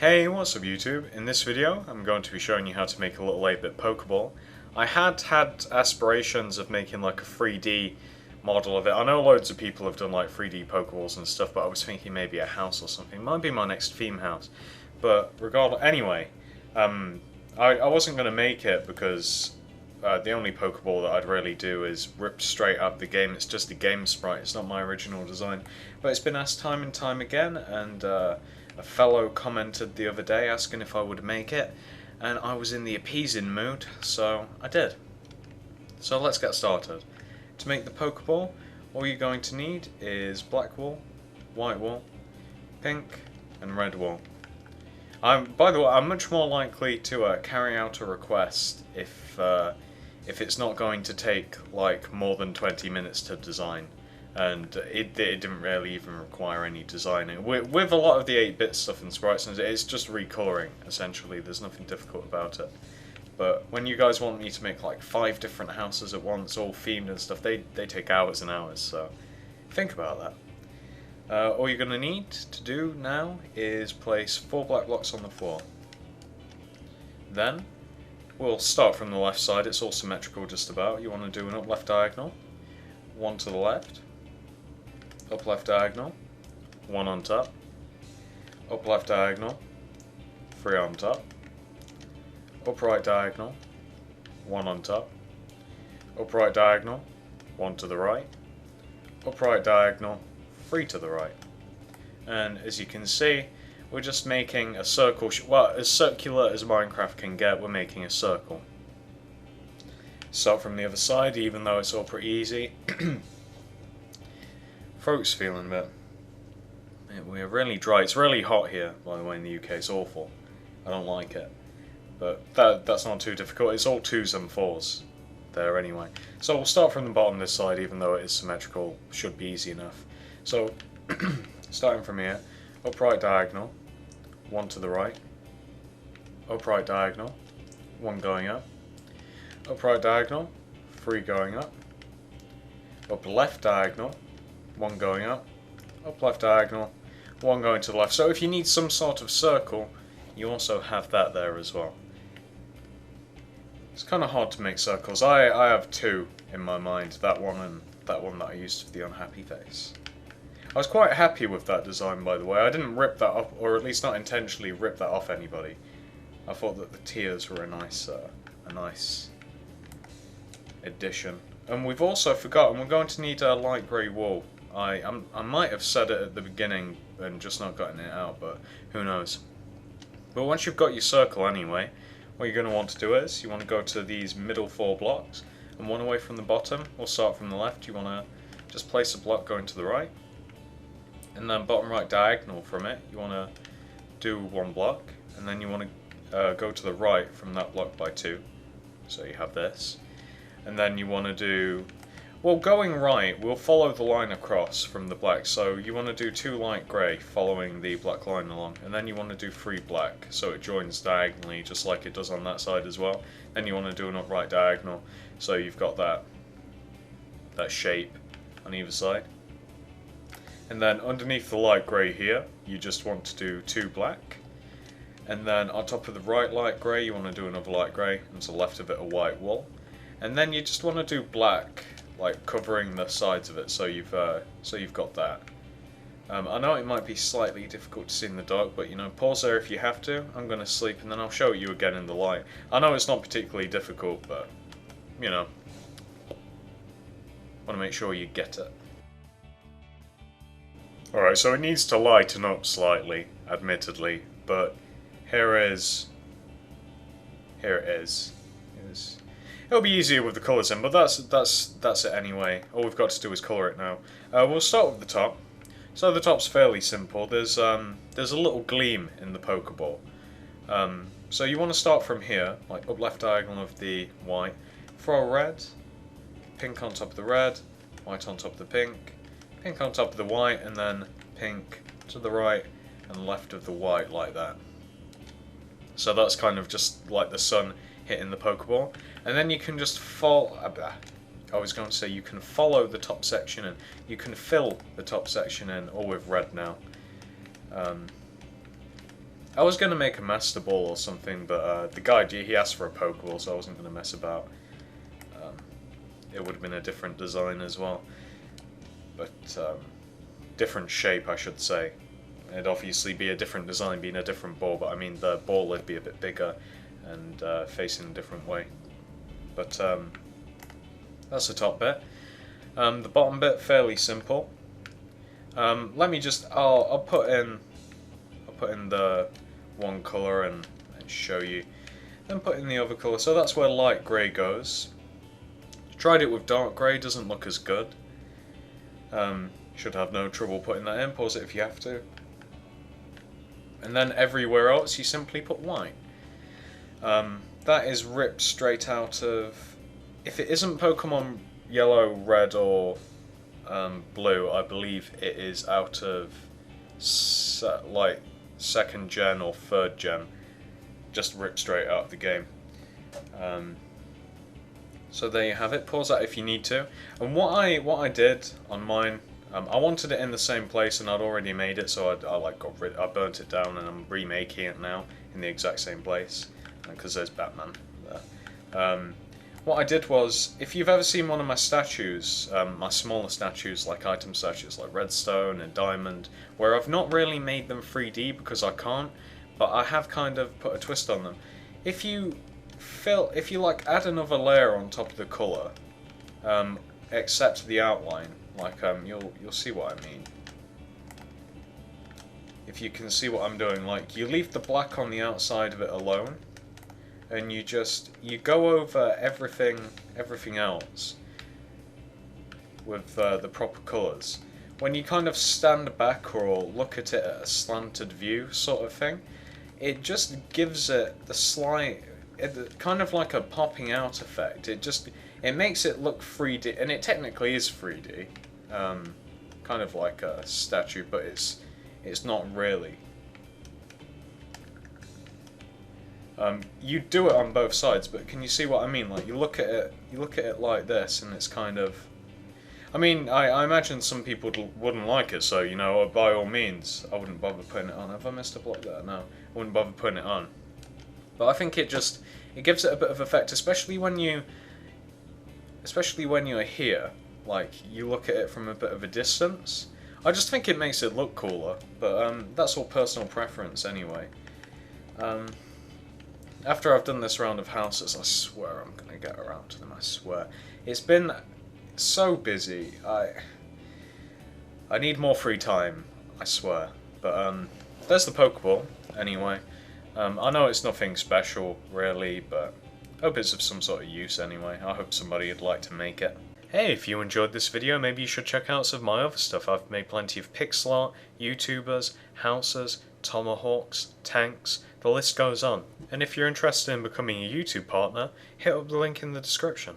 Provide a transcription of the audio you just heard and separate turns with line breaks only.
Hey, what's up YouTube? In this video I'm going to be showing you how to make a little 8-bit Pokeball. I had aspirations of making like a 3D model of it. I know loads of people have done like 3D Pokeballs and stuff, but I was thinking maybe a house or something. Might be my next theme house. But regardless, anyway, I wasn't going to make it because the only Pokeball that I'd really do is rip straight up the game. It's just a game sprite, it's not my original design. But it's been asked time and time again, and a fellow commented the other day asking if I would make it, and I was in the appeasing mood, so I did. So let's get started. To make the Pokeball, all you're going to need is black wool, white wool, pink, and red wool. By the way, I'm much more likely to carry out a request if it's not going to take like more than 20 minutes to design. And it didn't really even require any designing. With a lot of the 8-bit stuff and sprites, it's just recoloring, essentially. There's nothing difficult about it. But when you guys want me to make like 5 different houses at once, all themed and stuff, they take hours and hours, so think about that. All you're going to need to do now is place 4 black blocks on the floor. Then, we'll start from the left side. It's all symmetrical just about. You want to do an up left diagonal, 1 to the left, up left diagonal, 1 on top, up left diagonal, 3 on top, up right diagonal, 1 on top, up right diagonal, 1 to the right, up right diagonal, 3 to the right. And as you can see, we're just making a circle, well, as circular as Minecraft can get, we're making a circle. Start from the other side, even though it's all pretty easy. Throat's feeling a bit. We're really dry. It's really hot here, by the way, in the UK. It's awful. I don't like it. But that's not too difficult. It's all 2s and 4s there anyway. So we'll start from the bottom this side, even though it is symmetrical. Should be easy enough. So, starting from here, up right diagonal, 1 to the right, up right diagonal, 1 going up, up right diagonal, 3 going up left diagonal, 1 going up left diagonal, 1 going to the left. So if you need some sort of circle, you also have that there as well. It's kind of hard to make circles. I have 2 in my mind, that one and that one that I used for the unhappy face. I was quite happy with that design, by the way. I didn't rip that up, or at least not intentionally rip that off anybody. I thought that the tears were a nice addition. And we've also forgotten, we're going to need a light grey wool. I might have said it at the beginning and just not gotten it out, but who knows. But once you've got your circle anyway, what you're going to want to do is, you want to go to these middle 4 blocks, and 1 away from the bottom. We'll start from the left. You want to just place a block going to the right, and then bottom right diagonal from it, you want to do 1 block, and then you want to go to the right from that block by 2. So you have this. And then you want to do, well, going right, we'll follow the line across from the black. So you want to do 2 light grey following the black line along. And then you want to do 3 black, so it joins diagonally just like it does on that side as well. Then you want to do an upright diagonal, so you've got that shape on either side. And then underneath the light grey here, you just want to do 2 black. And then on top of the right light grey, you want to do another light grey, and to the left of it a white wool. And then you just want to do black, like covering the sides of it, so you've got that. I know it might be slightly difficult to see in the dark, but you know, pause there if you have to. I'm going to sleep, and then I'll show it you again in the light. I know it's not particularly difficult, but you know, want to make sure you get it. Alright, so it needs to lighten up slightly, admittedly, but here it is. It'll be easier with the colours in, but that's it anyway. All we've got to do is colour it now. We'll start with the top. So the top's fairly simple. There's a little gleam in the Pokeball. So you want to start from here, like up left diagonal of the white. Throw red, pink on top of the red, white on top of the pink, pink on top of the white, and then pink to the right and left of the white, like that. So that's kind of just like the sun hitting the Pokeball. And then you can just follow, I was going to say you can follow the top section and you can fill the top section in, all with red now. I was going to make a Master Ball or something, but the guy, he asked for a Pokeball, so I wasn't going to mess about. It would have been a different design as well. But, different shape, I should say. It'd obviously be a different design, being a different ball, but I mean the ball would be a bit bigger and facing a different way. But, that's the top bit. The bottom bit, fairly simple. Let me just, I'll put in the one colour and show you, then put in the other colour. So that's where light grey goes. Tried it with dark grey, doesn't look as good. Should have no trouble putting that in. Pause it if you have to. And then everywhere else you simply put white. That is ripped straight out of, if it isn't Pokemon Yellow, Red or Blue, I believe it is out of like 2nd gen or 3rd gen, just ripped straight out of the game. So there you have it. Pause that if you need to. And what I did on mine, I wanted it in the same place, and I'd already made it, so I burnt it down, and I'm remaking it now in the exact same place because there's Batman there. What I did was, if you've ever seen one of my statues, my smaller statues, like item statues like Redstone and Diamond, where I've not really made them 3D because I can't, but I have kind of put a twist on them. If you like add another layer on top of the colour, except the outline, like you'll see what I mean. If you can see what I'm doing, like you leave the black on the outside of it alone, and you go over everything else with the proper colours. When you kind of stand back or look at it at a slanted view sort of thing, it just gives it the slight, kind of like a popping out effect. It makes it look 3D, and it technically is 3D, kind of like a statue, but it's not really. You do it on both sides, but can you see what I mean? Like you look at it like this, and it's kind of. I mean, I imagine some people wouldn't like it, so you know, by all means, I wouldn't bother putting it on. Have I missed a block there? No, I wouldn't bother putting it on. But I think it gives it a bit of effect, especially when you're here. Like you look at it from a bit of a distance. I just think it makes it look cooler, but that's all personal preference anyway. After I've done this round of houses, I swear I'm gonna get around to them. I swear. It's been so busy. I need more free time. I swear. But there's the Pokeball. Anyway, I know it's nothing special really, but I hope it's of some sort of use anyway. I hope somebody would like to make it. Hey, if you enjoyed this video, maybe you should check out some of my other stuff. I've made plenty of pixel art, YouTubers, houses, tomahawks, tanks, the list goes on. And if you're interested in becoming a YouTube partner, hit up the link in the description.